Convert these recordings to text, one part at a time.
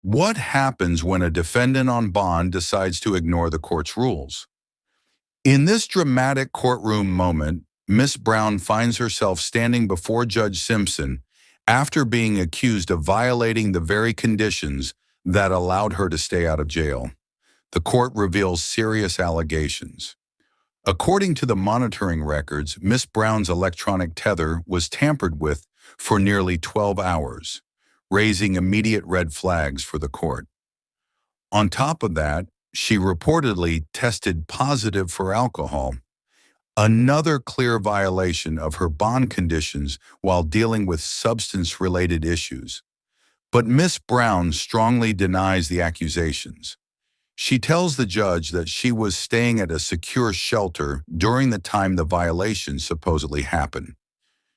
What happens when a defendant on bond decides to ignore the court's rules? In this dramatic courtroom moment, Miss Brown finds herself standing before Judge Simpson after being accused of violating the very conditions that allowed her to stay out of jail. The court reveals serious allegations. According to the monitoring records, Miss Brown's electronic tether was tampered with for nearly 12 hours, raising immediate red flags for the court. On top of that, she reportedly tested positive for alcohol, another clear violation of her bond conditions while dealing with substance-related issues. But Miss Brown strongly denies the accusations. She tells the judge that she was staying at a secure shelter during the time the violations supposedly happened.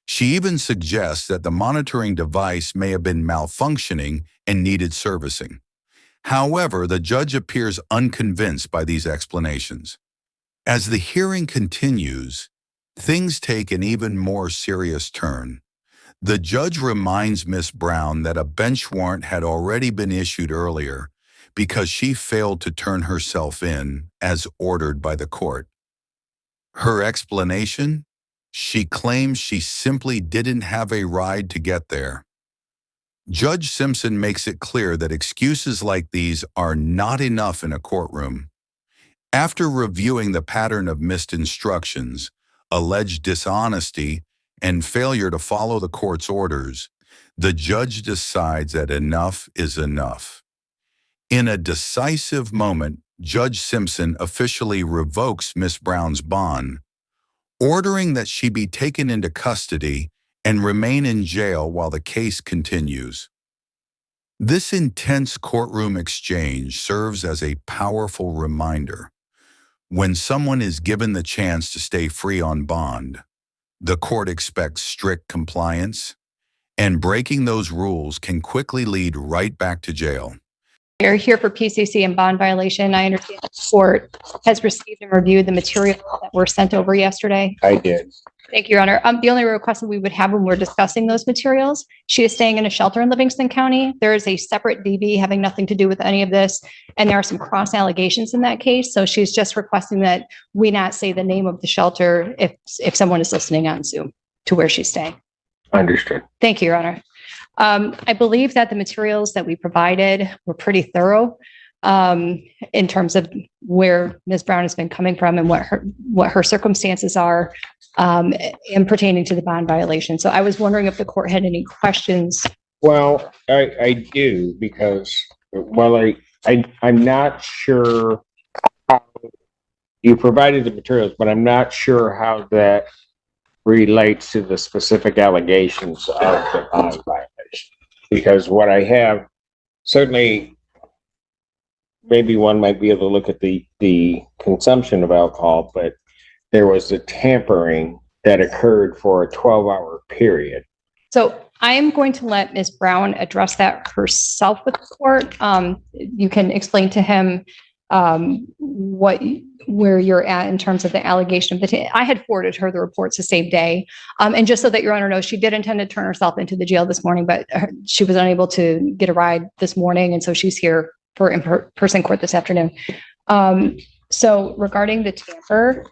She even suggests that the monitoring device may have been malfunctioning and needed servicing. However, the judge appears unconvinced by these explanations. As the hearing continues, things take an even more serious turn. The judge reminds Miss Brown that a bench warrant had already been issued earlier because she failed to turn herself in as ordered by the court. Her explanation? She claims she simply didn't have a ride to get there. Judge Simpson makes it clear that excuses like these are not enough in a courtroom. After reviewing the pattern of missed instructions, alleged dishonesty, and failure to follow the court's orders, the judge decides that enough is enough. In a decisive moment, Judge Simpson officially revokes Miss Brown's bond, ordering that she be taken into custody and remain in jail while the case continues. This intense courtroom exchange serves as a powerful reminder. When someone is given the chance to stay free on bond, the court expects strict compliance, and breaking those rules can quickly lead right back to jail. You're here for PCC and bond violation. I understand the court has received and reviewed the materials that were sent over yesterday. I did. Thank you, Your Honor. The only request that we would have when we're discussing those materials, she is staying in a shelter in Livingston County. There is a separate DB having nothing to do with any of this, and there are some cross allegations in that case. So she's just requesting that we not say the name of the shelter if someone is listening on Zoom to where she's staying. Understood. Thank you, Your Honor. I believe that the materials that we provided were pretty thorough in terms of where Ms. Brown has been coming from and what her circumstances are in pertaining to the bond violation. So I was wondering if the court had any questions. Well, I do, because I'm not sure how you provided the materials, but I'm not sure how that relates to the specific allegations of the bond violation. Because what I have, certainly, maybe one might be able to look at the consumption of alcohol, but there was a tampering that occurred for a 12-hour period. So I am going to let Ms. Brown address that herself with the court. You can explain to him where you're at in terms of the allegation. But I had forwarded her the reports the same day. And just so that Your Honor knows, she did intend to turn herself into the jail this morning, but she was unable to get a ride this morning. And so she's here for in-person court this afternoon. So regarding the tamper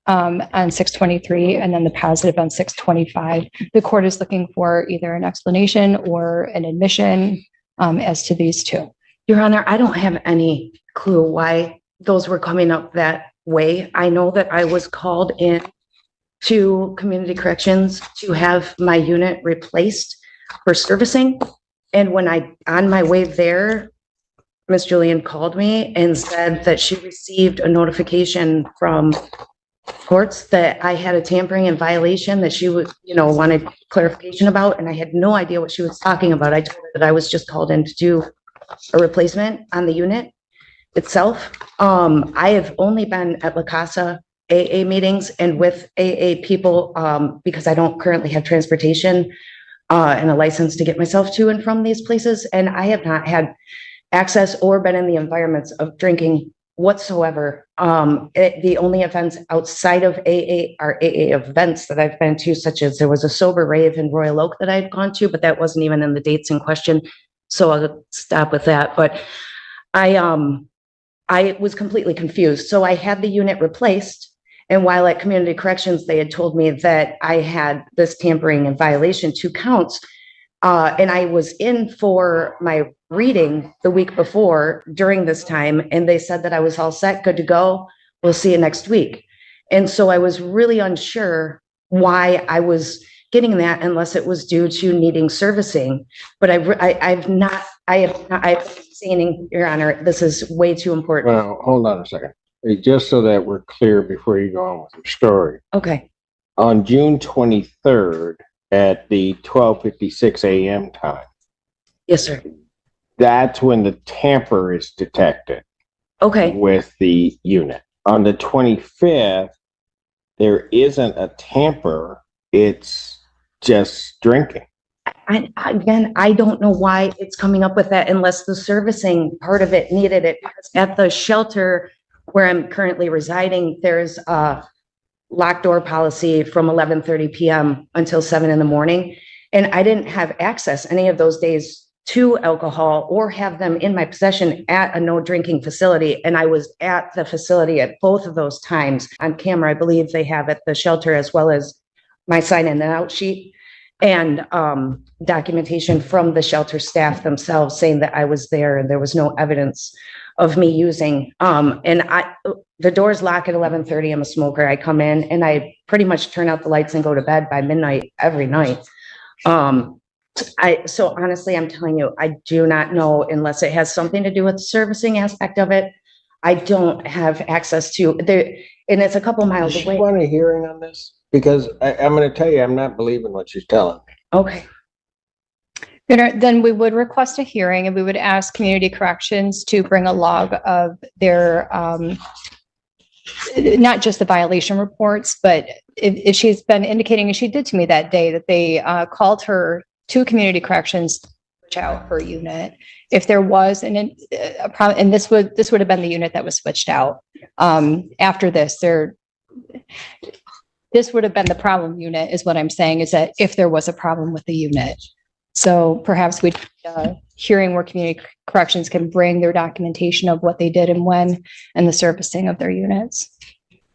on 6/23 and then the positive on 6/25, the court is looking for either an explanation or an admission as to these two. Your Honor, I don't have any clue why those were coming up that way. I know that I was called in to community corrections to have my unit replaced for servicing. And when on my way there, Ms. Julian called me and said that she received a notification from courts that I had a tampering and violation that she would, wanted clarification about. And I had no idea what she was talking about. I told her that I was just called in to do a replacement on the unit itself. I have only been at La Casa AA meetings and with AA people because I don't currently have transportation and a license to get myself to and from these places. And I have not had access or been in the environments of drinking whatsoever. The only events outside of AA are AA events that I've been to, such as there was a sober rave in Royal Oak that I'd gone to, but that wasn't even in the dates in question. So I'll stop with that. But I was completely confused. So I had the unit replaced. And while at community corrections, they had told me that I had this tampering and violation, 2 counts. And I was in for my reading the week before during this time, and they said that I was all set, good to go. We'll see you next week. And so I was really unsure why I was getting that unless it was due to needing servicing. But I have saying, Your Honor, this is way too important. Well, hold on a second. Just so that we're clear before you go on with your story. Okay. On June 23rd at the 12:56 a.m. time, Yes, sir. that's when the tamper is detected Okay. with the unit. On the 25th, there isn't a tamper. It's just drinking. Again, I don't know why it's coming up with that unless the servicing part of it needed it. Because at the shelter where I'm currently residing, there's a locked door policy from 11:30 p.m. until 7 in the morning. And I didn't have access any of those days to alcohol or have them in my possession at a no drinking facility. And I was at the facility at both of those times on camera. I believe they have at the shelter, as well as my sign in and out sheet and documentation from the shelter staff themselves saying that I was there and there was no evidence of me using. The doors lock at 11:30. I'm a smoker. I come in and I pretty much turn out the lights and go to bed by midnight every night. So honestly, I'm telling you, I do not know unless it has something to do with the servicing aspect of it. I don't have access to there, and it's a couple miles Does she away. want a hearing on this? Because I'm going to tell you, I'm not believing what she's telling me. Okay. Then we would request a hearing and we would ask community corrections to bring a log of their, not just the violation reports, but if she's been indicating, and she did to me that day, that they called her to community corrections to switch out her unit. If there was a problem, and this would have been the unit that was switched out. After this, this would have been the problem unit, is what I'm saying, is that if there was a problem with the unit. So perhaps we'd hearing where community corrections can bring their documentation of what they did and when, and the servicing of their units.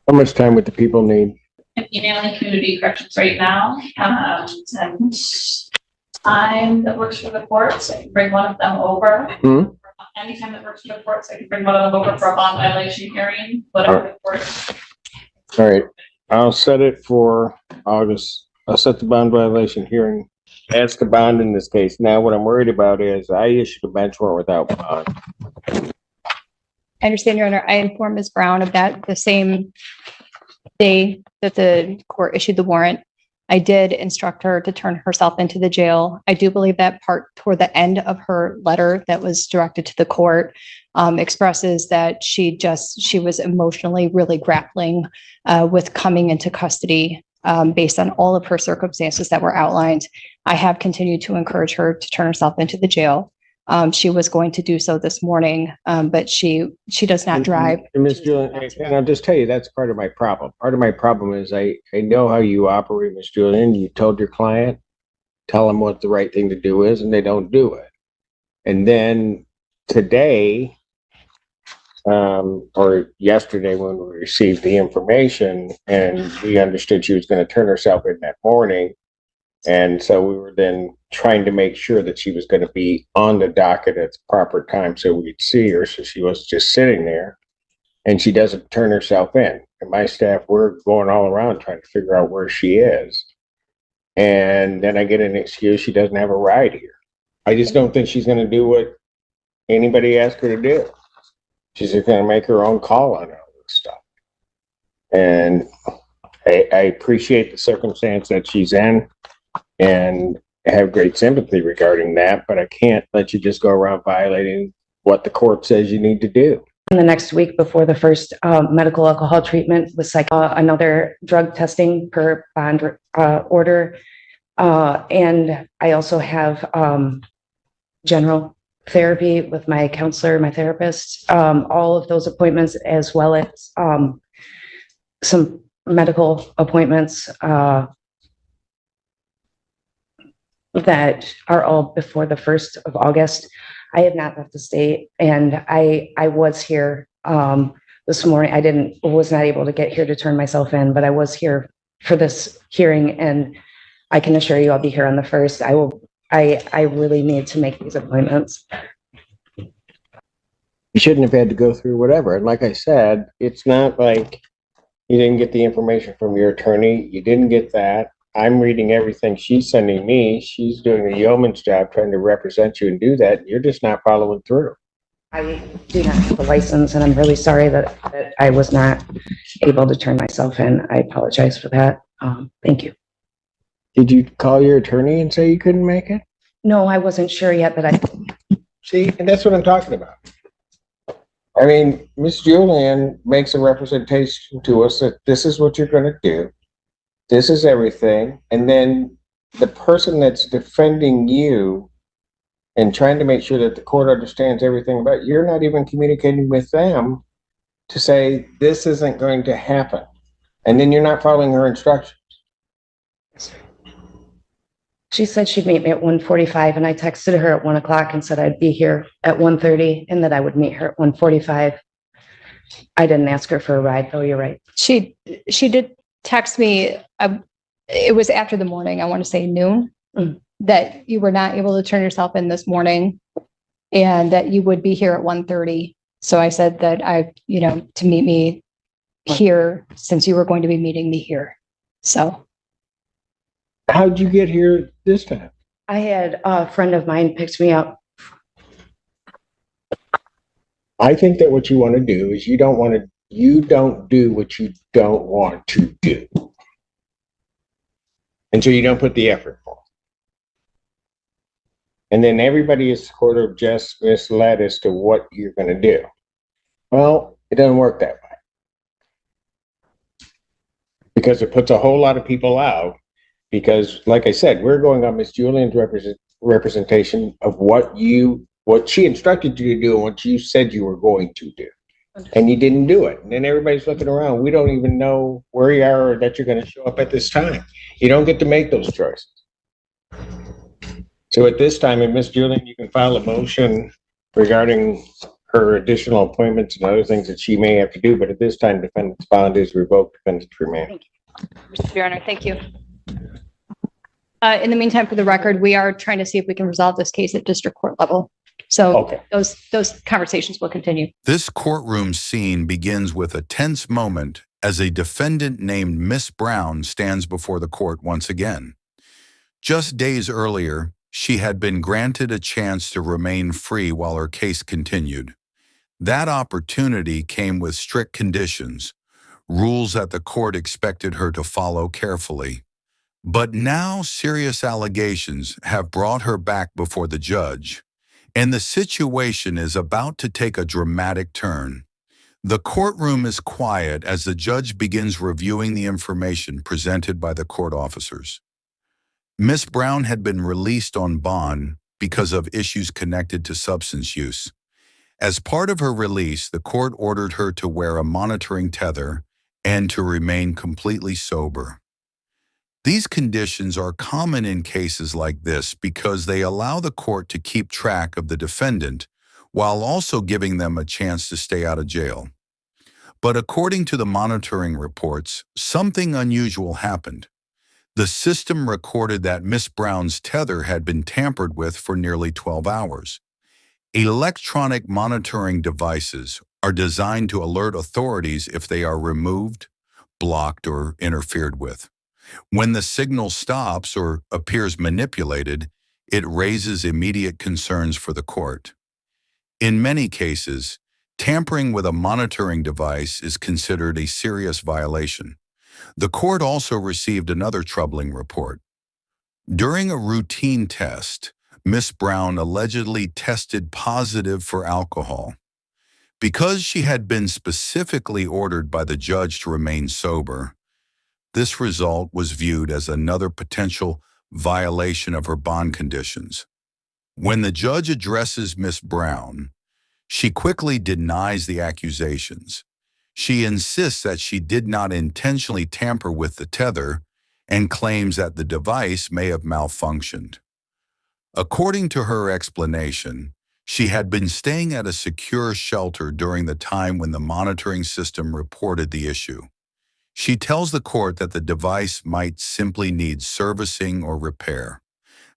How much time would the people need? I'm emailing community corrections right now. And time that works for the courts, I can bring one of them over. Anytime that works for the courts, I can bring one of them over for a bond violation hearing, whatever the court. All right. I'll set it for August. I'll set the bond violation hearing as to bond in this case. Now, what I'm worried about is I issued a bench warrant without bond. I understand, Your Honor. I informed Ms. Brown of that the same day that the court issued the warrant. I did instruct her to turn herself into the jail. I do believe that part toward the end of her letter that was directed to the court expresses that she was emotionally really grappling with coming into custody based on all of her circumstances that were outlined. I have continued to encourage her to turn herself into the jail. She was going to do so this morning, but she does not drive. And Ms. Julian, and I'll just tell you, that's part of my problem. Part of my problem is I know how you operate, Ms. Julian. You told your client, tell them what the right thing to do is, and they don't do it. And then today, or yesterday when we received the information and we understood she was going to turn herself in that morning. And so we were then trying to make sure that she was going to be on the docket at the proper time so we'd see her. So she was just sitting there and she doesn't turn herself in. And my staff, we're going all around trying to figure out where she is. And then I get an excuse, she doesn't have a ride here. I just don't think she's going to do what anybody asked her to do. She's just going to make her own call on all this stuff. And I appreciate the circumstance that she's in and have great sympathy regarding that, but I can't let you just go around violating what the court says you need to do. In the next week before the first medical alcohol treatment with another drug testing per bond order. And I also have general therapy with my counselor, my therapist, all of those appointments, as well as some medical appointments. that are all before the 1st of August. I have not left the state, and I was here this morning. Was not able to get here to turn myself in, but I was here for this hearing, and I can assure you I'll be here on the 1st. I really need to make these appointments. You shouldn't have had to go through whatever. And like I said, it's not like you didn't get the information from your attorney. You didn't get that. I'm reading everything she's sending me. She's doing a yeoman's job trying to represent you and do that. You're just not following through. I do not have a license, and I'm really sorry that I was not able to turn myself in. I apologize for that. Thank you. Did you call your attorney and say you couldn't make it? No, I wasn't sure yet, but I See, and that's what I'm talking about. I mean, Miss Julian makes a representation to us that this is what you're going to do. This is everything. And then the person that's defending you and trying to make sure that the court understands everything about you're not even communicating with them to say this isn't going to happen. And then you're not following her instructions. She said she'd meet me at 1:45, and I texted her at 1 o'clock and said I'd be here at 1:30 and that I would meet her at 1:45. I didn't ask her for a ride, though. You're right. She did text me. It was after the morning. I want to say noon, that you were not able to turn yourself in this morning, and that you would be here at 1:30. So I said that to meet me here, since you were going to be meeting me here. So. How'd you get here this time? I had a friend of mine picked me up. I think that what you want to do is you don't do what you don't want to do. And so you don't put the effort forth. And then everybody is sort of just misled as to what you're going to do. Well, it doesn't work that way. Because it puts a whole lot of people out. Because, like I said, we're going on Miss Julian's representation of what she instructed you to do and what you said you were going to do. And you didn't do it. And then everybody's looking around. We don't even know where you are or that you're going to show up at this time. You don't get to make those choices. So at this time, and Miss Julian, you can file a motion regarding her additional appointments and other things that she may have to do. But at this time, defendant's bond is revoked, defendant's remand. Mr. Your Honor, thank you. In the meantime, for the record, we are trying to see if we can resolve this case at district court level. So Okay. Those conversations will continue. This courtroom scene begins with a tense moment as a defendant named Miss Brown stands before the court once again. Just days earlier, she had been granted a chance to remain free while her case continued. That opportunity came with strict conditions, rules that the court expected her to follow carefully. But now serious allegations have brought her back before the judge, and the situation is about to take a dramatic turn. The courtroom is quiet as the judge begins reviewing the information presented by the court officers. Miss Brown had been released on bond because of issues connected to substance use. As part of her release, the court ordered her to wear a monitoring tether and to remain completely sober. These conditions are common in cases like this because they allow the court to keep track of the defendant while also giving them a chance to stay out of jail. But according to the monitoring reports, something unusual happened. The system recorded that Miss Brown's tether had been tampered with for nearly 12 hours. Electronic monitoring devices are designed to alert authorities if they are removed, blocked, or interfered with. When the signal stops or appears manipulated, it raises immediate concerns for the court. In many cases, tampering with a monitoring device is considered a serious violation. The court also received another troubling report. During a routine test, Miss Brown allegedly tested positive for alcohol. Because she had been specifically ordered by the judge to remain sober, this result was viewed as another potential violation of her bond conditions. When the judge addresses Miss Brown, she quickly denies the accusations. She insists that she did not intentionally tamper with the tether and claims that the device may have malfunctioned. According to her explanation, she had been staying at a secure shelter during the time when the monitoring system reported the issue. She tells the court that the device might simply need servicing or repair.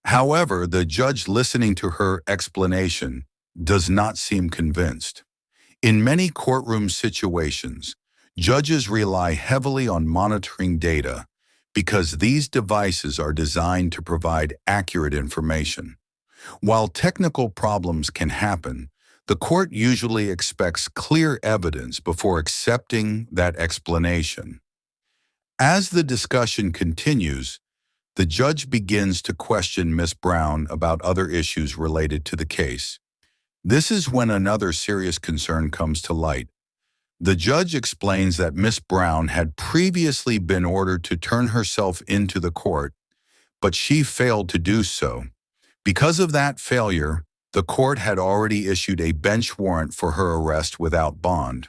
However, the judge listening to her explanation does not seem convinced. In many courtroom situations, judges rely heavily on monitoring data because these devices are designed to provide accurate information. While technical problems can happen, the court usually expects clear evidence before accepting that explanation. As the discussion continues, the judge begins to question Ms. Brown about other issues related to the case. This is when another serious concern comes to light. The judge explains that Ms. Brown had previously been ordered to turn herself into the court, but she failed to do so. Because of that failure, the court had already issued a bench warrant for her arrest without bond.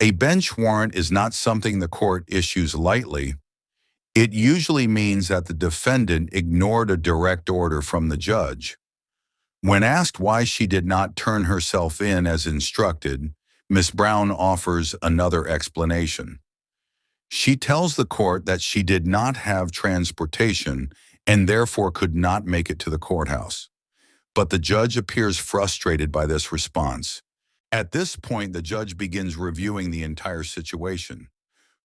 A bench warrant is not something the court issues lightly. It usually means that the defendant ignored a direct order from the judge. When asked why she did not turn herself in as instructed, Ms. Brown offers another explanation. She tells the court that she did not have transportation and therefore could not make it to the courthouse. But the judge appears frustrated by this response. At this point, the judge begins reviewing the entire situation.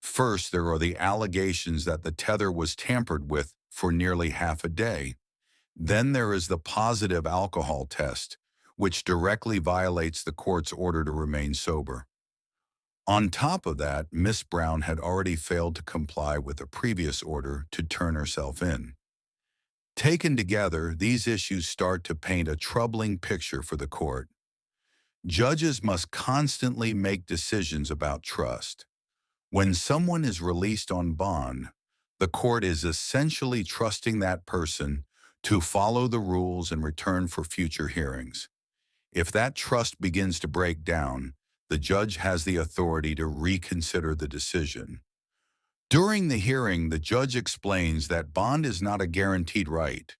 First, there are the allegations that the tether was tampered with for nearly half a day. Then there is the positive alcohol test, which directly violates the court's order to remain sober. On top of that, Miss Brown had already failed to comply with a previous order to turn herself in. Taken together, these issues start to paint a troubling picture for the court. Judges must constantly make decisions about trust. When someone is released on bond, the court is essentially trusting that person to follow the rules in return for future hearings. If that trust begins to break down, the judge has the authority to reconsider the decision. During the hearing, the judge explains that bond is not a guaranteed right.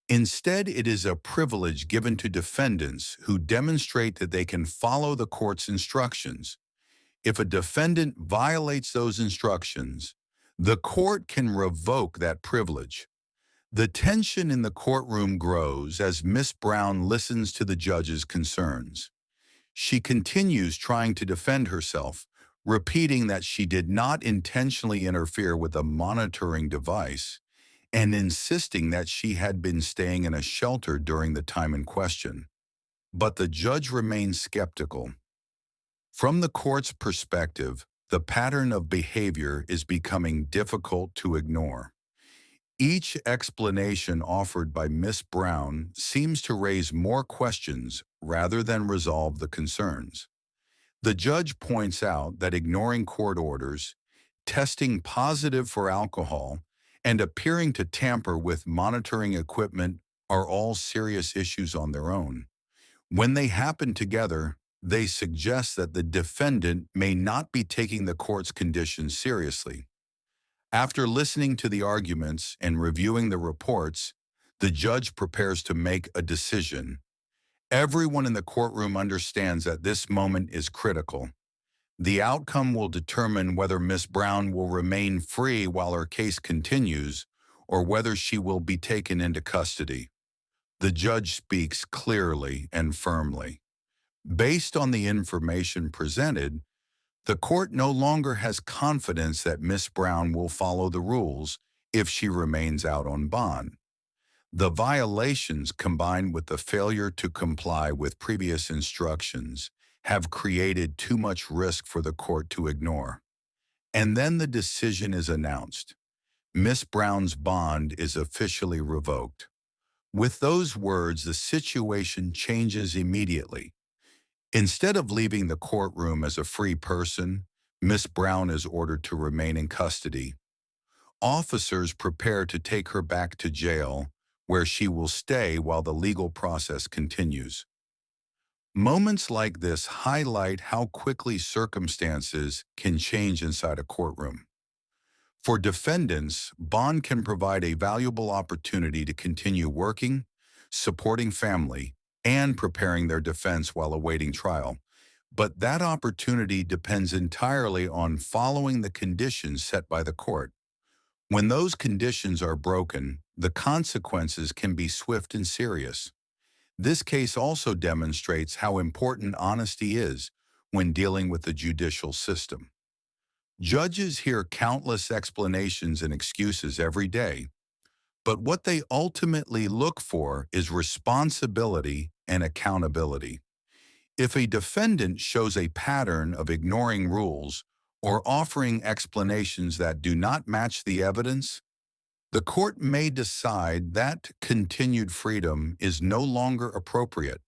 Instead, it is a privilege given to defendants who demonstrate that they can follow the court's instructions. If a defendant violates those instructions, the court can revoke that privilege. The tension in the courtroom grows as Miss Brown listens to the judge's concerns. She continues trying to defend herself, repeating that she did not intentionally interfere with a monitoring device and insisting that she had been staying in a shelter during the time in question. But the judge remains skeptical. From the court's perspective, the pattern of behavior is becoming difficult to ignore. Each explanation offered by Miss Brown seems to raise more questions rather than resolve the concerns. The judge points out that ignoring court orders, testing positive for alcohol, and appearing to tamper with monitoring equipment are all serious issues on their own. When they happen together, they suggest that the defendant may not be taking the court's conditions seriously. After listening to the arguments and reviewing the reports, the judge prepares to make a decision. Everyone in the courtroom understands that this moment is critical. The outcome will determine whether Miss Brown will remain free while her case continues or whether she will be taken into custody. The judge speaks clearly and firmly. Based on the information presented, the court no longer has confidence that Miss Brown will follow the rules if she remains out on bond. The violations combined with the failure to comply with previous instructions have created too much risk for the court to ignore. And then the decision is announced. Miss Brown's bond is officially revoked. With those words, the situation changes immediately. Instead of leaving the courtroom as a free person, Miss Brown is ordered to remain in custody. Officers prepare to take her back to jail, where she will stay while the legal process continues. Moments like this highlight how quickly circumstances can change inside a courtroom. For defendants, bond can provide a valuable opportunity to continue working, supporting family, and preparing their defense while awaiting trial. But that opportunity depends entirely on following the conditions set by the court. When those conditions are broken, the consequences can be swift and serious. This case also demonstrates how important honesty is when dealing with the judicial system. Judges hear countless explanations and excuses every day, but what they ultimately look for is responsibility and accountability. If a defendant shows a pattern of ignoring rules or offering explanations that do not match the evidence, the court may decide that continued freedom is no longer appropriate.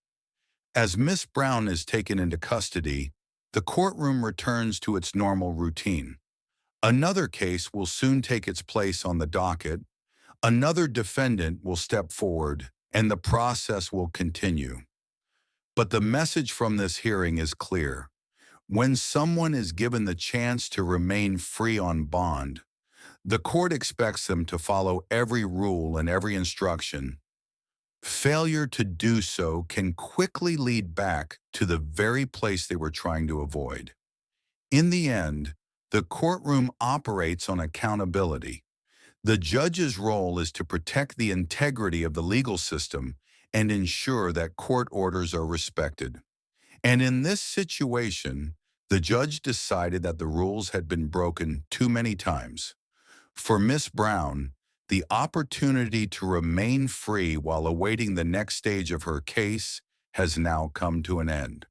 As Miss Brown is taken into custody, the courtroom returns to its normal routine. Another case will soon take its place on the docket. Another defendant will step forward, and the process will continue. But the message from this hearing is clear. When someone is given the chance to remain free on bond, the court expects them to follow every rule and every instruction. Failure to do so can quickly lead back to the very place they were trying to avoid. In the end, the courtroom operates on accountability. The judge's role is to protect the integrity of the legal system and ensure that court orders are respected. And in this situation, the judge decided that the rules had been broken too many times. For Miss Brown, the opportunity to remain free while awaiting the next stage of her case has now come to an end.